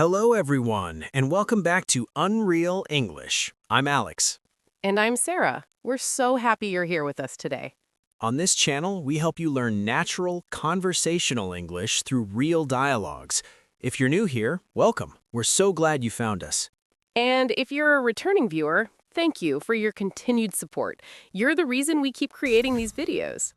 Hello, everyone, and welcome back to Unreal English. I'm Alex. And I'm Sarah. We're so happy you're here with us today. On this channel, we help you learn natural, conversational English through real dialogues. If you're new here, welcome. We're so glad you found us. And if you're a returning viewer, thank you for your continued support. You're the reason we keep creating these videos.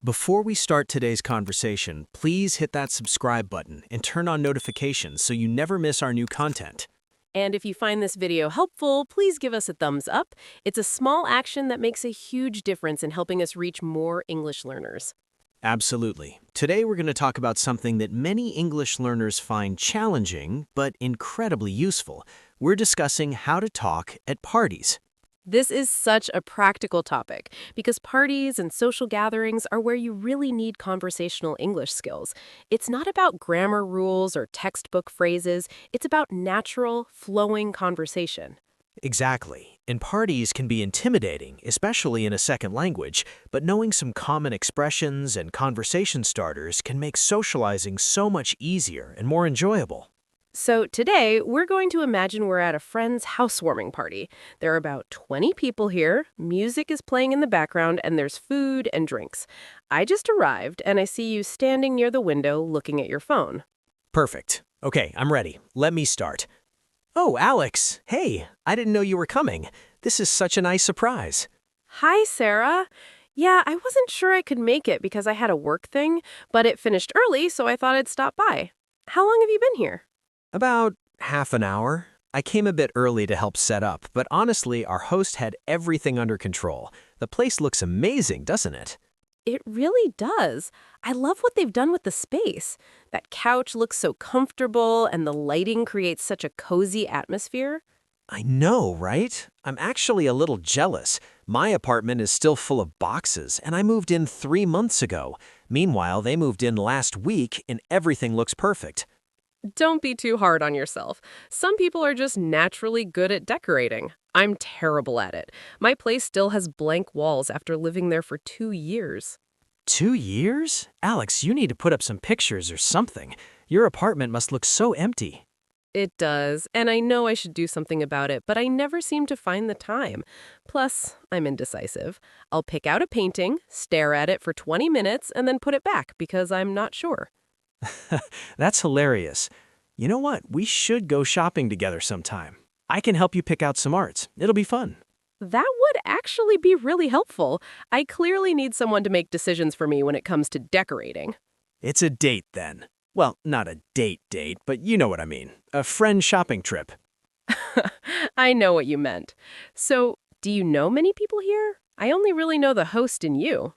Before we start today's conversation, please hit that subscribe button and turn on notifications so you never miss our new content. And if you find this video helpful, please give us a thumbs up. It's a small action that makes a huge difference in helping us reach more English learners. Absolutely. Today we're going to talk about something that many English learners find challenging, but incredibly useful. We're discussing how to talk at parties. This is such a practical topic because parties and social gatherings are where you really need conversational English skills. It's not about grammar rules or textbook phrases. It's about natural, flowing conversation. Exactly. And parties can be intimidating, especially in a second language, but knowing some common expressions and conversation starters can make socializing so much easier and more enjoyable. So today, we're going to imagine we're at a friend's housewarming party. There are about 20 people here, music is playing in the background, and there's food and drinks. I just arrived, and I see you standing near the window looking at your phone. Perfect. Okay, I'm ready. Let me start. Oh, Alex. Hey, I didn't know you were coming. This is such a nice surprise. Hi, Sarah. Yeah, I wasn't sure I could make it because I had a work thing, but it finished early, so I thought I'd stop by. How long have you been here? About half an hour. I came a bit early to help set up, but honestly, our host had everything under control. The place looks amazing, doesn't it? It really does. I love what they've done with the space. That couch looks so comfortable, and the lighting creates such a cozy atmosphere. I know, right? I'm actually a little jealous. My apartment is still full of boxes, and I moved in 3 months ago. Meanwhile, they moved in last week, and everything looks perfect. Don't be too hard on yourself. Some people are just naturally good at decorating. I'm terrible at it. My place still has blank walls after living there for 2 years. 2 years? Alex, you need to put up some pictures or something. Your apartment must look so empty. It does, and I know I should do something about it, but I never seem to find the time. Plus, I'm indecisive. I'll pick out a painting, stare at it for 20 minutes, and then put it back because I'm not sure. That's hilarious. You know what? We should go shopping together sometime. I can help you pick out some art. It'll be fun. That would actually be really helpful. I clearly need someone to make decisions for me when it comes to decorating. It's a date then. Well, not a date, but you know what I mean. A friend shopping trip. I know what you meant. So, do you know many people here? I only really know the host and you.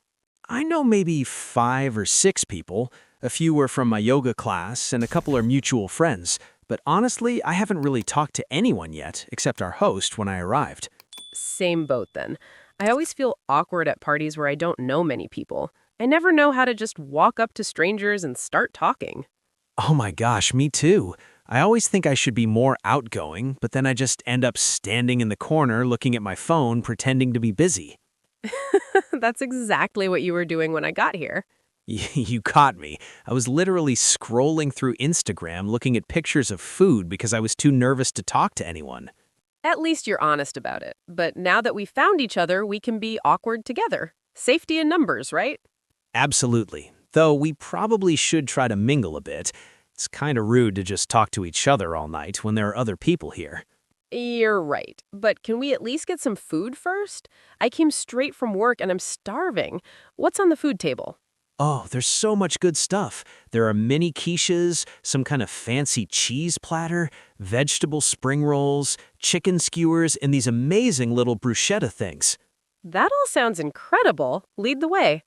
I know maybe 5 or 6 people. A few were from my yoga class, and a couple are mutual friends. But honestly, I haven't really talked to anyone yet, except our host when I arrived. Same boat then. I always feel awkward at parties where I don't know many people. I never know how to just walk up to strangers and start talking. Oh my gosh, me too. I always think I should be more outgoing, but then I just end up standing in the corner looking at my phone, pretending to be busy. That's exactly what you were doing when I got here. You caught me. I was literally scrolling through Instagram looking at pictures of food because I was too nervous to talk to anyone. At least you're honest about it. But now that we found each other, we can be awkward together. Safety in numbers, right? Absolutely. Though we probably should try to mingle a bit. It's kind of rude to just talk to each other all night when there are other people here. You're right. But can we at least get some food first? I came straight from work and I'm starving. What's on the food table? Oh, there's so much good stuff. There are mini quiches, some kind of fancy cheese platter, vegetable spring rolls, chicken skewers, and these amazing little bruschetta things. That all sounds incredible. Lead the way.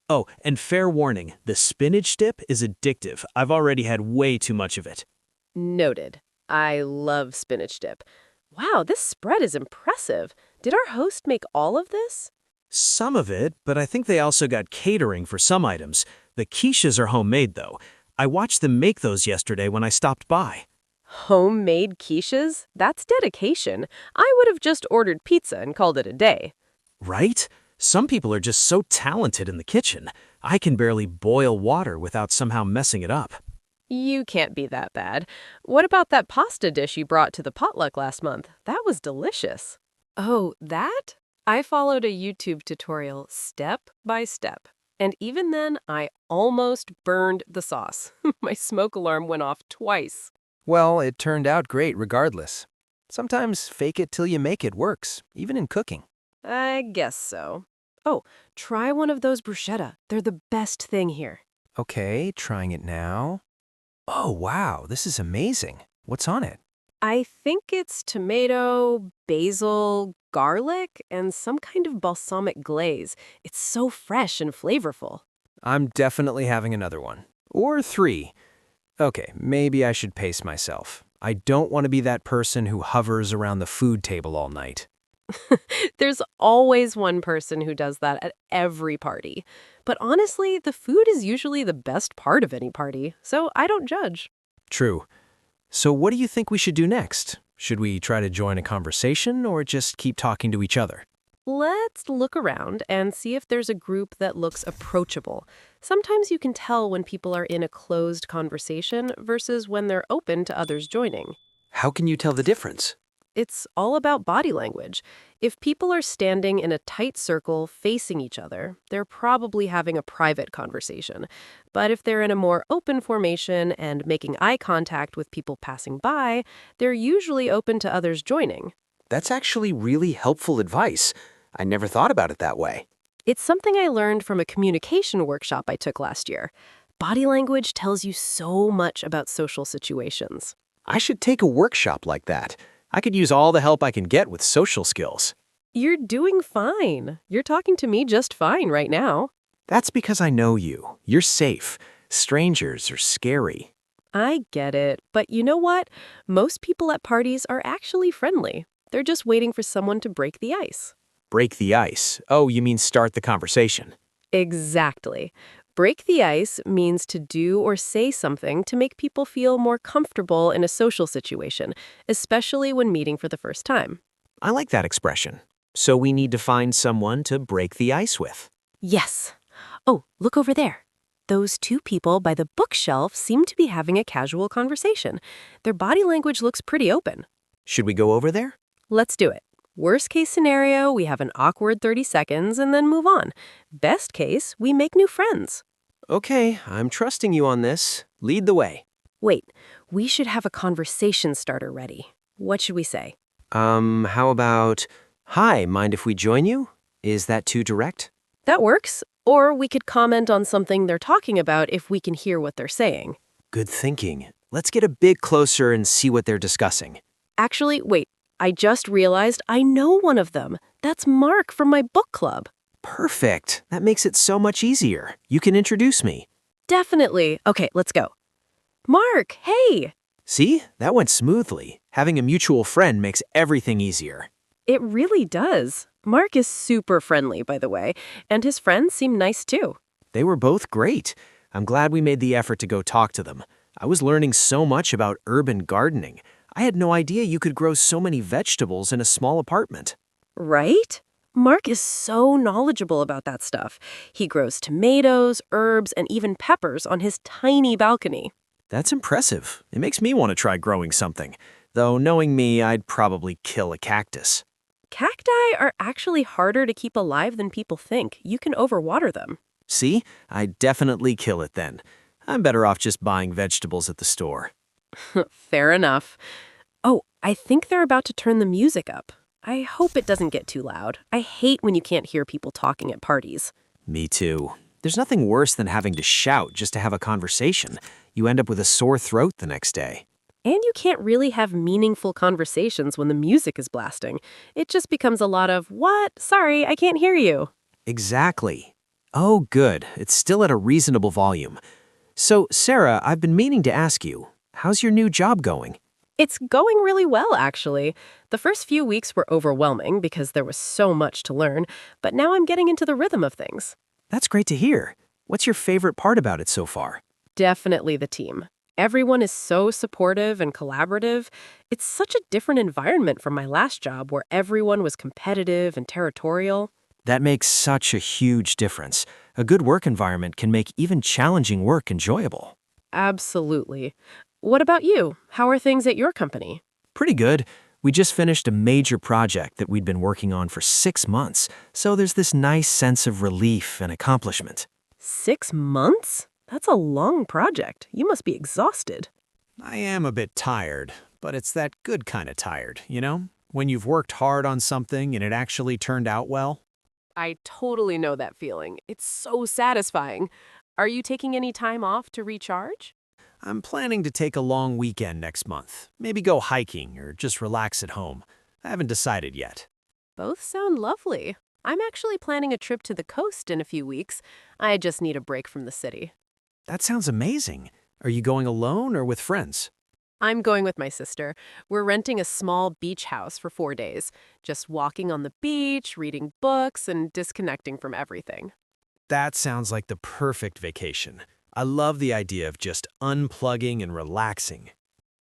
Oh, and fair warning, the spinach dip is addictive. I've already had way too much of it. Noted. I love spinach dip. Wow, this spread is impressive. Did our host make all of this? Some of it, but I think they also got catering for some items. The quiches are homemade, though. I watched them make those yesterday when I stopped by. Homemade quiches? That's dedication. I would have just ordered pizza and called it a day. Right? Some people are just so talented in the kitchen. I can barely boil water without somehow messing it up. You can't be that bad. What about that pasta dish you brought to the potluck last month? That was delicious. Oh, that? I followed a YouTube tutorial step by step. And even then, I almost burned the sauce. My smoke alarm went off twice. Well, it turned out great regardless. Sometimes fake it till you make it works, even in cooking. I guess so. Oh, try one of those bruschetta. They're the best thing here. Okay, trying it now. Oh, wow, this is amazing. What's on it? I think it's tomato, basil, garlic, and some kind of balsamic glaze. It's so fresh and flavorful. I'm definitely having another one. Or 3. Okay, maybe I should pace myself. I don't want to be that person who hovers around the food table all night. There's always one person who does that at every party. But honestly, the food is usually the best part of any party, so I don't judge. True. So what do you think we should do next? Should we try to join a conversation or just keep talking to each other? Let's look around and see if there's a group that looks approachable. Sometimes you can tell when people are in a closed conversation versus when they're open to others joining. How can you tell the difference? It's all about body language. If people are standing in a tight circle facing each other, they're probably having a private conversation. But if they're in a more open formation and making eye contact with people passing by, they're usually open to others joining. That's actually really helpful advice. I never thought about it that way. It's something I learned from a communication workshop I took last year. Body language tells you so much about social situations. I should take a workshop like that. I could use all the help I can get with social skills. You're doing fine. You're talking to me just fine right now. That's because I know you. You're safe. Strangers are scary. I get it, but you know what? Most people at parties are actually friendly. They're just waiting for someone to break the ice. Break the ice. Oh, you mean start the conversation. Exactly. Break the ice means to do or say something to make people feel more comfortable in a social situation, especially when meeting for the first time. I like that expression. So we need to find someone to break the ice with. Yes. Oh, look over there. Those 2 people by the bookshelf seem to be having a casual conversation. Their body language looks pretty open. Should we go over there? Let's do it. Worst case scenario, we have an awkward 30 seconds and then move on. Best case, we make new friends. Okay, I'm trusting you on this. Lead the way. Wait, we should have a conversation starter ready. What should we say? How about, hi, mind if we join you? Is that too direct? That works. Or we could comment on something they're talking about if we can hear what they're saying. Good thinking. Let's get a bit closer and see what they're discussing. Actually, wait, I just realized I know one of them. That's Mark from my book club. Perfect. That makes it so much easier. You can introduce me. Definitely. Okay, let's go. Mark, hey! See? That went smoothly. Having a mutual friend makes everything easier. It really does. Mark is super friendly, by the way, and his friends seem nice too. They were both great. I'm glad we made the effort to go talk to them. I was learning so much about urban gardening. I had no idea you could grow so many vegetables in a small apartment. Right? Mark is so knowledgeable about that stuff. He grows tomatoes, herbs, and even peppers on his tiny balcony. That's impressive. It makes me want to try growing something. Though knowing me, I'd probably kill a cactus. Cacti are actually harder to keep alive than people think. You can overwater them. See? I'd definitely kill it then. I'm better off just buying vegetables at the store. Fair enough. Oh, I think they're about to turn the music up. I hope it doesn't get too loud. I hate when you can't hear people talking at parties. Me too. There's nothing worse than having to shout just to have a conversation. You end up with a sore throat the next day. And you can't really have meaningful conversations when the music is blasting. It just becomes a lot of, what? Sorry, I can't hear you. Exactly. Oh, good. It's still at a reasonable volume. So, Sarah, I've been meaning to ask you, how's your new job going? It's going really well, actually. The first few weeks were overwhelming because there was so much to learn, but now I'm getting into the rhythm of things. That's great to hear. What's your favorite part about it so far? Definitely the team. Everyone is so supportive and collaborative. It's such a different environment from my last job where everyone was competitive and territorial. That makes such a huge difference. A good work environment can make even challenging work enjoyable. Absolutely. What about you? How are things at your company? Pretty good. We just finished a major project that we'd been working on for 6 months, so there's this nice sense of relief and accomplishment. 6 months? That's a long project. You must be exhausted. I am a bit tired, but it's that good kind of tired, you know? When you've worked hard on something and it actually turned out well. I totally know that feeling. It's so satisfying. Are you taking any time off to recharge? I'm planning to take a long weekend next month. Maybe go hiking or just relax at home. I haven't decided yet. Both sound lovely. I'm actually planning a trip to the coast in a few weeks. I just need a break from the city. That sounds amazing. Are you going alone or with friends? I'm going with my sister. We're renting a small beach house for 4 days, just walking on the beach, reading books, and disconnecting from everything. That sounds like the perfect vacation. I love the idea of just unplugging and relaxing.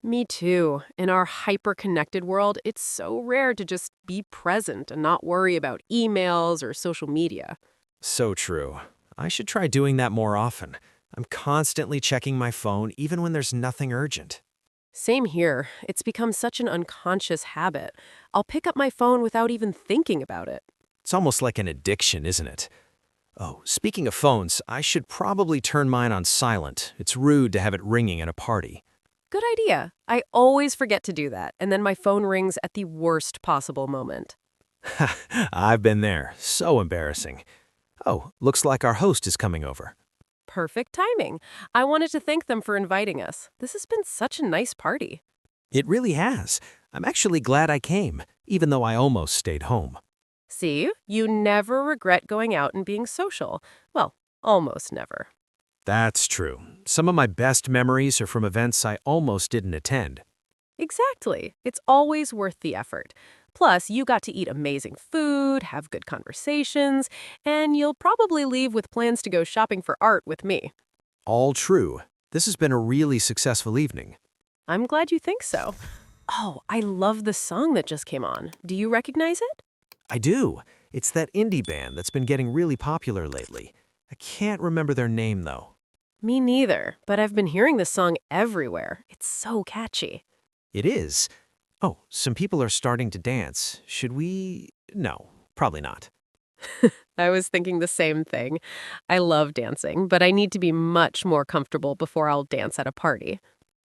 Me too. In our hyper-connected world, it's so rare to just be present and not worry about emails or social media. So true. I should try doing that more often. I'm constantly checking my phone even when there's nothing urgent. Same here. It's become such an unconscious habit. I'll pick up my phone without even thinking about it. It's almost like an addiction, isn't it? Oh, speaking of phones, I should probably turn mine on silent. It's rude to have it ringing at a party. Good idea. I always forget to do that, and then my phone rings at the worst possible moment. I've been there. So embarrassing. Oh, looks like our host is coming over. Perfect timing. I wanted to thank them for inviting us. This has been such a nice party. It really has. I'm actually glad I came, even though I almost stayed home. See, you never regret going out and being social. Well, almost never. That's true. Some of my best memories are from events I almost didn't attend. Exactly. It's always worth the effort. Plus, you got to eat amazing food, have good conversations, and you'll probably leave with plans to go shopping for art with me. All true. This has been a really successful evening. I'm glad you think so. Oh, I love the song that just came on. Do you recognize it? I do. It's that indie band that's been getting really popular lately. I can't remember their name, though. Me neither, but I've been hearing this song everywhere. It's so catchy. It is. Oh, some people are starting to dance. Should we? No, probably not. I was thinking the same thing. I love dancing, but I need to be much more comfortable before I'll dance at a party.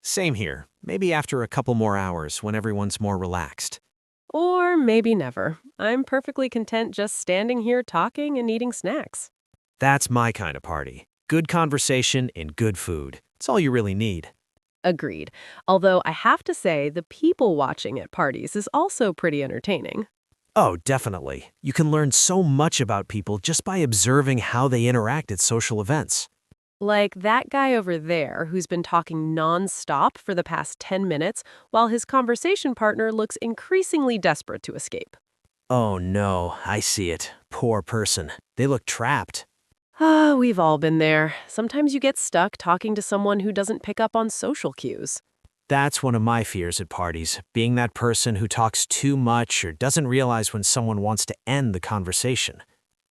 Same here. Maybe after a couple more hours when everyone's more relaxed. Or maybe never. I'm perfectly content just standing here talking and eating snacks. That's my kind of party. Good conversation and good food. It's all you really need. Agreed. Although I have to say, the people watching at parties is also pretty entertaining. Oh, definitely. You can learn so much about people just by observing how they interact at social events. Like that guy over there who's been talking nonstop for the past 10 minutes while his conversation partner looks increasingly desperate to escape. Oh no, I see it. Poor person. They look trapped. Ah, we've all been there. Sometimes you get stuck talking to someone who doesn't pick up on social cues. That's one of my fears at parties, being that person who talks too much or doesn't realize when someone wants to end the conversation.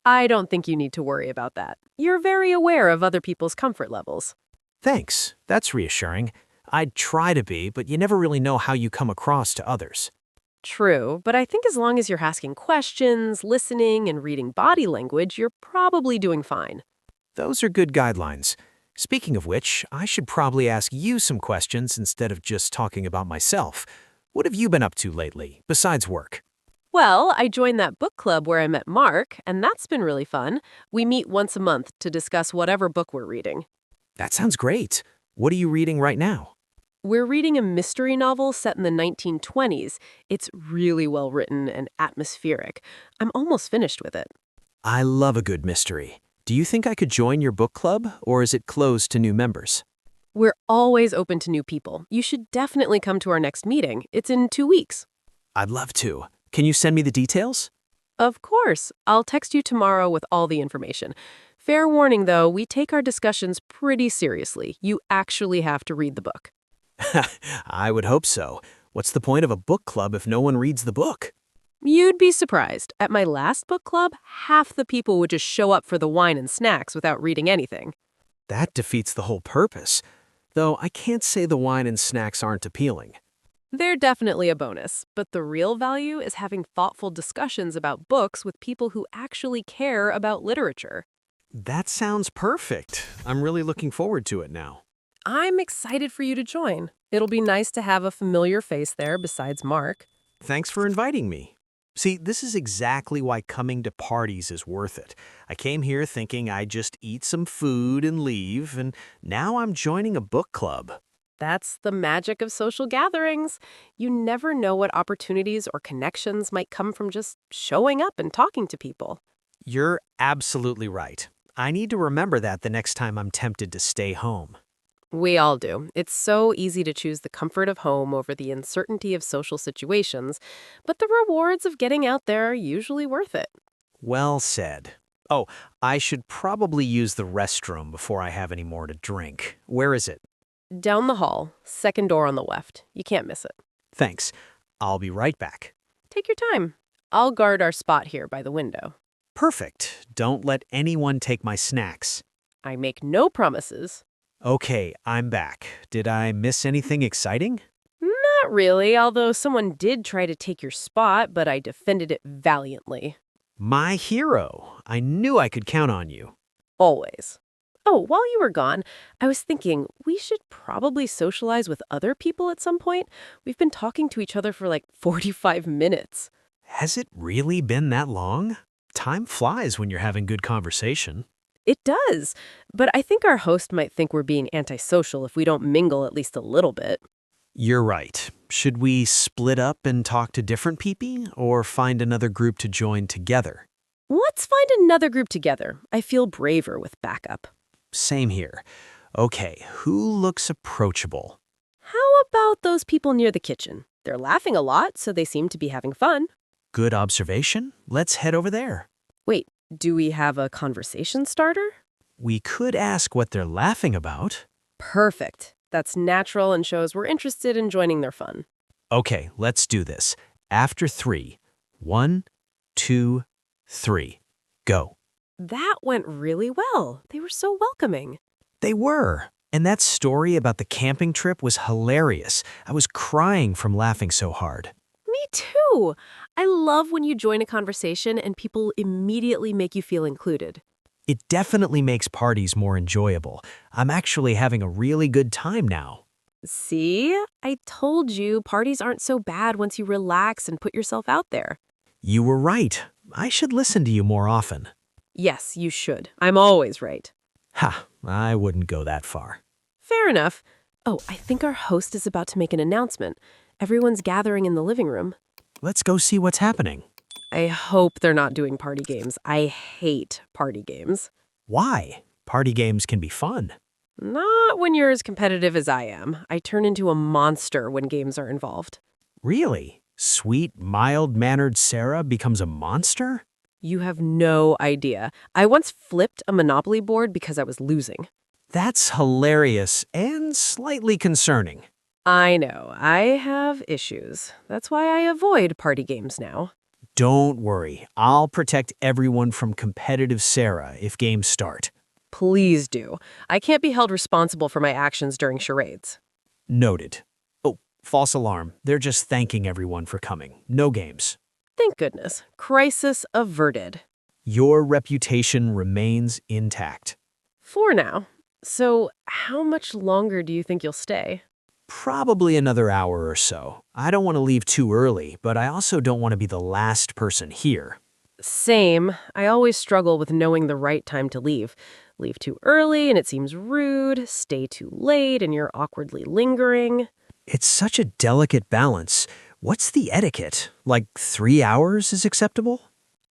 I don't think you need to worry about that. You're very aware of other people's comfort levels. Thanks. That's reassuring. I'd try to be, but you never really know how you come across to others. True, but I think as long as you're asking questions, listening, and reading body language, you're probably doing fine. Those are good guidelines. Speaking of which, I should probably ask you some questions instead of just talking about myself. What have you been up to lately, besides work? Well, I joined that book club where I met Mark, and that's been really fun. We meet once a month to discuss whatever book we're reading. That sounds great. What are you reading right now? We're reading a mystery novel set in the 1920s. It's really well written and atmospheric. I'm almost finished with it. I love a good mystery. Do you think I could join your book club, or is it closed to new members? We're always open to new people. You should definitely come to our next meeting. It's in 2 weeks. I'd love to. Can you send me the details? Of course. I'll text you tomorrow with all the information. Fair warning, though, we take our discussions pretty seriously. You actually have to read the book. I would hope so. What's the point of a book club if no one reads the book? You'd be surprised. At my last book club, half the people would just show up for the wine and snacks without reading anything. That defeats the whole purpose. though I can't say the wine and snacks aren't appealing. They're definitely a bonus, but the real value is having thoughtful discussions about books with people who actually care about literature. That sounds perfect. I'm really looking forward to it now. I'm excited for you to join. It'll be nice to have a familiar face there besides Mark. Thanks for inviting me. See, this is exactly why coming to parties is worth it. I came here thinking I'd just eat some food and leave, and now I'm joining a book club. That's the magic of social gatherings. You never know what opportunities or connections might come from just showing up and talking to people. You're absolutely right. I need to remember that the next time I'm tempted to stay home. We all do. It's so easy to choose the comfort of home over the uncertainty of social situations, but the rewards of getting out there are usually worth it. Well said. Oh, I should probably use the restroom before I have any more to drink. Where is it? Down the hall, second door on the left. You can't miss it. Thanks. I'll be right back. Take your time. I'll guard our spot here by the window. Perfect. Don't let anyone take my snacks. I make no promises. Okay, I'm back. Did I miss anything exciting? Not really, although someone did try to take your spot, but I defended it valiantly. My hero. I knew I could count on you. Always. Oh, while you were gone, I was thinking we should probably socialize with other people at some point. We've been talking to each other for like 45 minutes. Has it really been that long? Time flies when you're having good conversation. It does, but I think our host might think we're being antisocial if we don't mingle at least a little bit. You're right. Should we split up and talk to different people or find another group to join together? Let's find another group together. I feel braver with backup. Same here. Okay, who looks approachable? How about those people near the kitchen? They're laughing a lot, so they seem to be having fun. Good observation. Let's head over there. Wait, do we have a conversation starter? We could ask what they're laughing about. Perfect. That's natural and shows we're interested in joining their fun. Okay, let's do this. After 3. 1, 2, 3. Go. That went really well. They were so welcoming. They were. And that story about the camping trip was hilarious. I was crying from laughing so hard. Me too. I love when you join a conversation and people immediately make you feel included. It definitely makes parties more enjoyable. I'm actually having a really good time now. See? I told you parties aren't so bad once you relax and put yourself out there. You were right. I should listen to you more often. Yes, you should. I'm always right. Ha, I wouldn't go that far. Fair enough. Oh, I think our host is about to make an announcement. Everyone's gathering in the living room. Let's go see what's happening. I hope they're not doing party games. I hate party games. Why? Party games can be fun. Not when you're as competitive as I am. I turn into a monster when games are involved. Really? Sweet, mild-mannered Sarah becomes a monster? You have no idea. I once flipped a Monopoly board because I was losing. That's hilarious and slightly concerning. I know. I have issues. That's why I avoid party games now. Don't worry. I'll protect everyone from competitive Sarah if games start. Please do. I can't be held responsible for my actions during charades. Noted. Oh, false alarm. They're just thanking everyone for coming. No games. Thank goodness. Crisis averted. Your reputation remains intact. For now. So, how much longer do you think you'll stay? Probably another hour or so. I don't want to leave too early, but I also don't want to be the last person here. Same. I always struggle with knowing the right time to leave. Leave too early and it seems rude. Stay too late and you're awkwardly lingering. It's such a delicate balance. What's the etiquette? Like 3 hours is acceptable?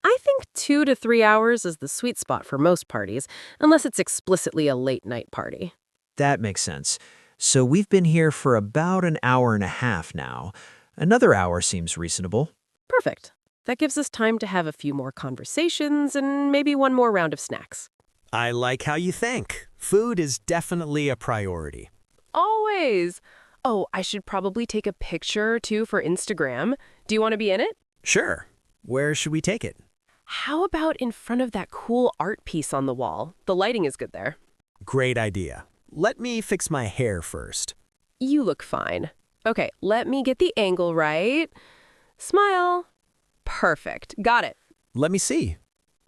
I think 2 to 3 hours is the sweet spot for most parties, unless it's explicitly a late-night party. That makes sense. So we've been here for about an hour and a half now. Another hour seems reasonable. Perfect. That gives us time to have a few more conversations and maybe one more round of snacks. I like how you think. Food is definitely a priority. Always. Oh, I should probably take a picture or two for Instagram. Do you want to be in it? Sure. Where should we take it? How about in front of that cool art piece on the wall? The lighting is good there. Great idea. Let me fix my hair first. You look fine. Okay, let me get the angle right. Smile. Perfect. Got it. Let me see.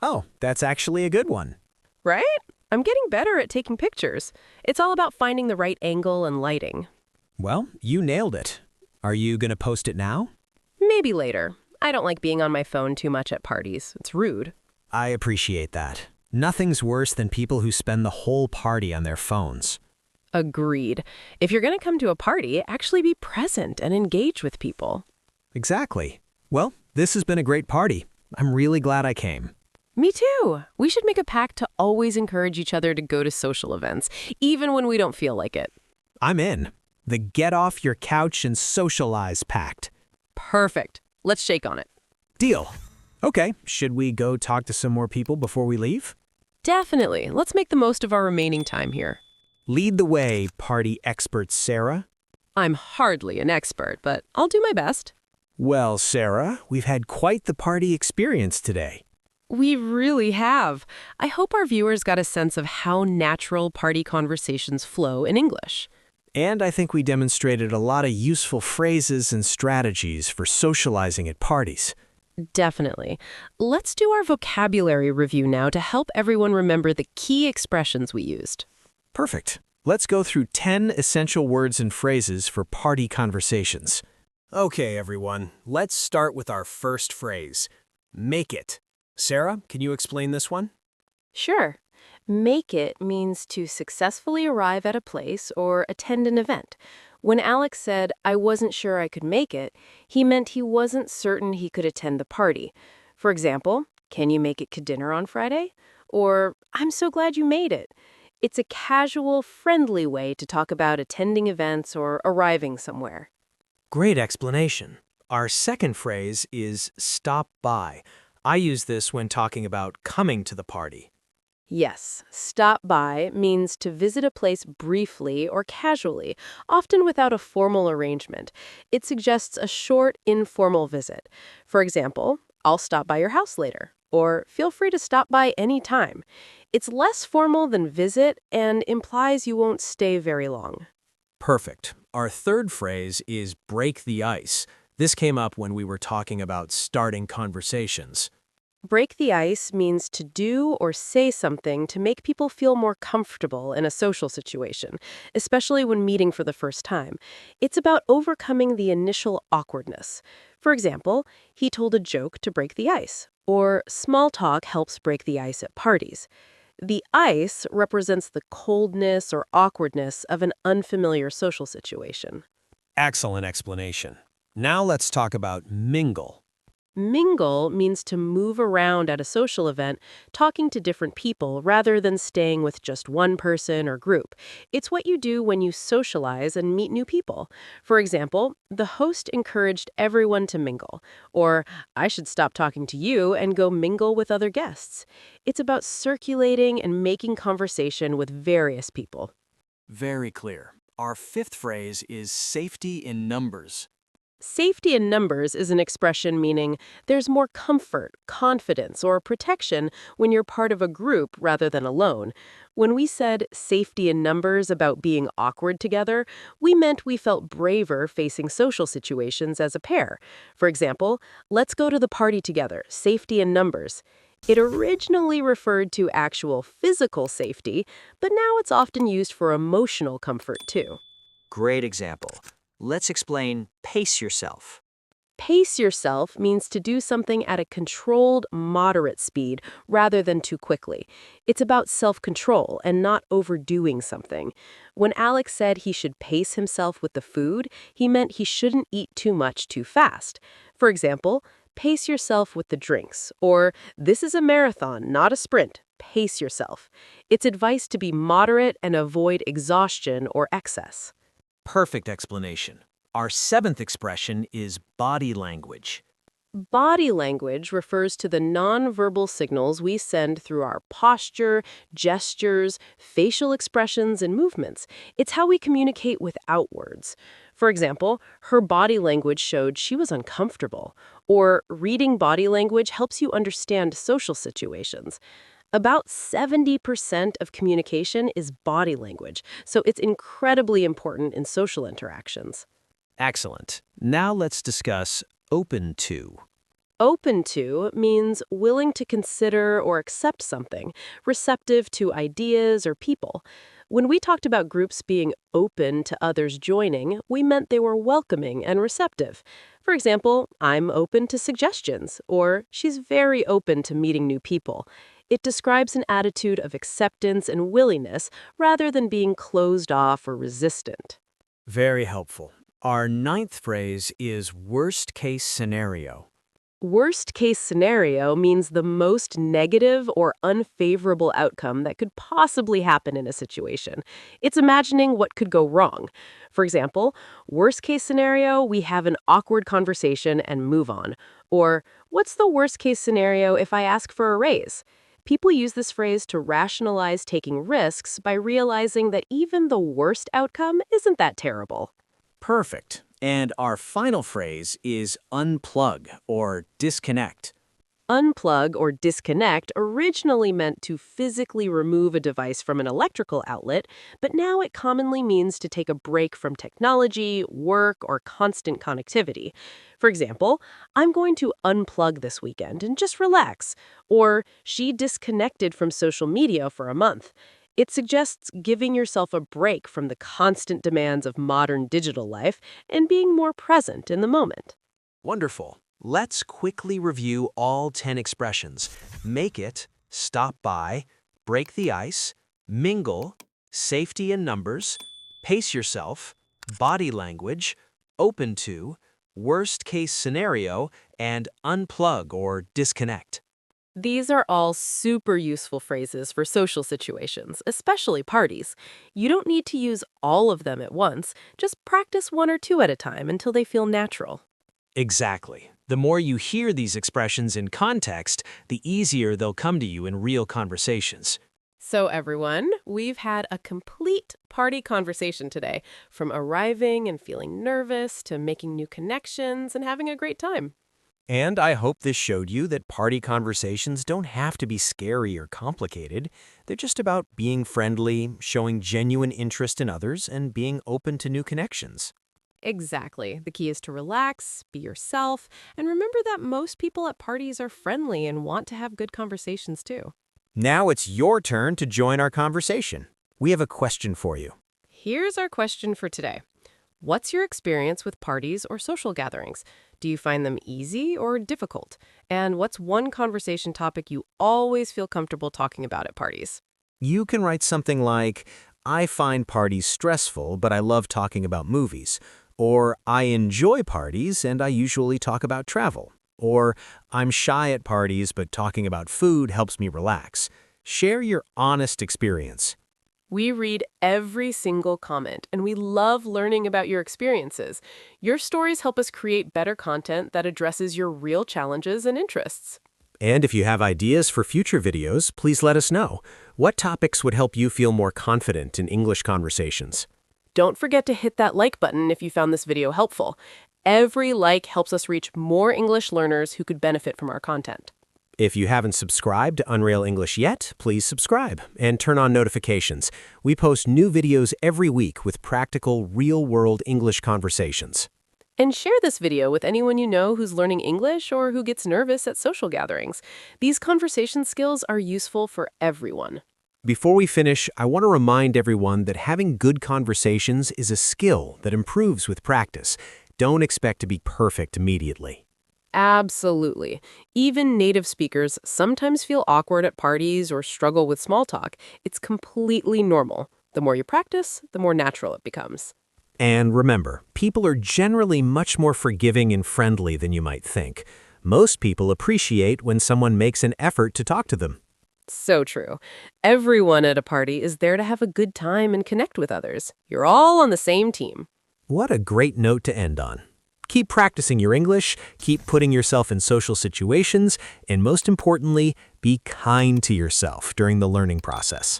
Oh, that's actually a good one. Right? I'm getting better at taking pictures. It's all about finding the right angle and lighting. Well, you nailed it. Are you gonna post it now? Maybe later. I don't like being on my phone too much at parties. It's rude. I appreciate that. Nothing's worse than people who spend the whole party on their phones. Agreed. If you're going to come to a party, actually be present and engage with people. Exactly. Well, this has been a great party. I'm really glad I came. Me too. We should make a pact to always encourage each other to go to social events, even when we don't feel like it. I'm in. The Get Off Your Couch and Socialize Pact. Perfect. Let's shake on it. Deal. Okay, should we go talk to some more people before we leave? Definitely. Let's make the most of our remaining time here. Lead the way, party expert Sarah. I'm hardly an expert, but I'll do my best. Well, Sarah, we've had quite the party experience today. We really have. I hope our viewers got a sense of how natural party conversations flow in English. And I think we demonstrated a lot of useful phrases and strategies for socializing at parties. Definitely. Let's do our vocabulary review now to help everyone remember the key expressions we used. Perfect. Let's go through 10 essential words and phrases for party conversations. Okay, everyone. Let's start with our first phrase. Make it. Sarah, can you explain this one? Sure. Make it means to successfully arrive at a place or attend an event. When Alex said, "I wasn't sure I could make it," he meant he wasn't certain he could attend the party. For example, "Can you make it to dinner on Friday?" Or, "I'm so glad you made it." It's a casual, friendly way to talk about attending events or arriving somewhere. Great explanation. Our second phrase is stop by. I use this when talking about coming to the party. Yes, stop by means to visit a place briefly or casually, often without a formal arrangement. It suggests a short, informal visit. For example, "I'll stop by your house later," or "Feel free to stop by any time." It's less formal than visit and implies you won't stay very long. Perfect. Our third phrase is break the ice. This came up when we were talking about starting conversations. Break the ice means to do or say something to make people feel more comfortable in a social situation, especially when meeting for the first time. It's about overcoming the initial awkwardness. For example, he told a joke to break the ice, or small talk helps break the ice at parties. The ice represents the coldness or awkwardness of an unfamiliar social situation. Excellent explanation. Now let's talk about mingle. Mingle means to move around at a social event, talking to different people rather than staying with just one person or group. It's what you do when you socialize and meet new people. For example, the host encouraged everyone to mingle, or "I should stop talking to you and go mingle with other guests." It's about circulating and making conversation with various people. Very clear. Our fifth phrase is safety in numbers. Safety in numbers is an expression meaning there's more comfort, confidence, or protection when you're part of a group rather than alone. When we said safety in numbers about being awkward together, we meant we felt braver facing social situations as a pair. For example, "Let's go to the party together, safety in numbers." It originally referred to actual physical safety, but now it's often used for emotional comfort too. Great example. Let's explain pace yourself. Pace yourself means to do something at a controlled, moderate speed rather than too quickly. It's about self-control and not overdoing something. When Alex said he should pace himself with the food, he meant he shouldn't eat too much too fast. For example, "Pace yourself with the drinks," or "This is a marathon, not a sprint. Pace yourself." It's advice to be moderate and avoid exhaustion or excess. Perfect explanation. Our seventh expression is body language. Body language refers to the nonverbal signals we send through our posture, gestures, facial expressions, and movements. It's how we communicate without words. For example, her body language showed she was uncomfortable. Or reading body language helps you understand social situations. About 70% of communication is body language, so it's incredibly important in social interactions. Excellent. Now let's discuss open to. Open to means willing to consider or accept something, receptive to ideas or people. When we talked about groups being open to others joining, we meant they were welcoming and receptive. For example, I'm open to suggestions, or she's very open to meeting new people. It describes an attitude of acceptance and willingness rather than being closed off or resistant. Very helpful. Our ninth phrase is worst case scenario. Worst case scenario means the most negative or unfavorable outcome that could possibly happen in a situation. It's imagining what could go wrong. For example, worst case scenario, we have an awkward conversation and move on. Or, what's the worst case scenario if I ask for a raise? People use this phrase to rationalize taking risks by realizing that even the worst outcome isn't that terrible. Perfect. And our final phrase is unplug or disconnect. Unplug or disconnect originally meant to physically remove a device from an electrical outlet, but now it commonly means to take a break from technology, work, or constant connectivity. For example, I'm going to unplug this weekend and just relax. Or she disconnected from social media for a month. It suggests giving yourself a break from the constant demands of modern digital life and being more present in the moment. Wonderful. Let's quickly review all 10 expressions. Make it, stop by, break the ice, mingle, safety in numbers, pace yourself, body language, open to, worst case scenario, and unplug or disconnect. These are all super useful phrases for social situations, especially parties. You don't need to use all of them at once, just practice one or two at a time until they feel natural. Exactly. The more you hear these expressions in context, the easier they'll come to you in real conversations. So everyone, we've had a complete party conversation today, from arriving and feeling nervous to making new connections and having a great time. And I hope this showed you that party conversations don't have to be scary or complicated. They're just about being friendly, showing genuine interest in others, and being open to new connections. Exactly. The key is to relax, be yourself, and remember that most people at parties are friendly and want to have good conversations too. Now it's your turn to join our conversation. We have a question for you. Here's our question for today. What's your experience with parties or social gatherings? Do you find them easy or difficult? And what's one conversation topic you always feel comfortable talking about at parties? You can write something like, I find parties stressful, but I love talking about movies. Or, I enjoy parties and I usually talk about travel. Or, I'm shy at parties, but talking about food helps me relax. Share your honest experience. We read every single comment, and we love learning about your experiences. Your stories help us create better content that addresses your real challenges and interests. And if you have ideas for future videos, please let us know. What topics would help you feel more confident in English conversations? Don't forget to hit that like button if you found this video helpful. Every like helps us reach more English learners who could benefit from our content. If you haven't subscribed to Unreal English yet, please subscribe and turn on notifications. We post new videos every week with practical, real-world English conversations. And share this video with anyone you know who's learning English or who gets nervous at social gatherings. These conversation skills are useful for everyone. Before we finish, I want to remind everyone that having good conversations is a skill that improves with practice. Don't expect to be perfect immediately. Absolutely. Even native speakers sometimes feel awkward at parties or struggle with small talk. It's completely normal. The more you practice, the more natural it becomes. And remember, people are generally much more forgiving and friendly than you might think. Most people appreciate when someone makes an effort to talk to them. So true. Everyone at a party is there to have a good time and connect with others. You're all on the same team. What a great note to end on. Keep practicing your English, keep putting yourself in social situations, and most importantly, be kind to yourself during the learning process.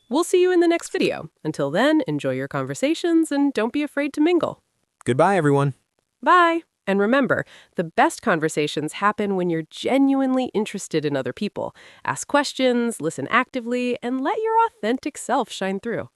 We'll see you in the next video. Until then, enjoy your conversations and don't be afraid to mingle. Goodbye, everyone. Bye. And remember, the best conversations happen when you're genuinely interested in other people. Ask questions, listen actively, and let your authentic self shine through.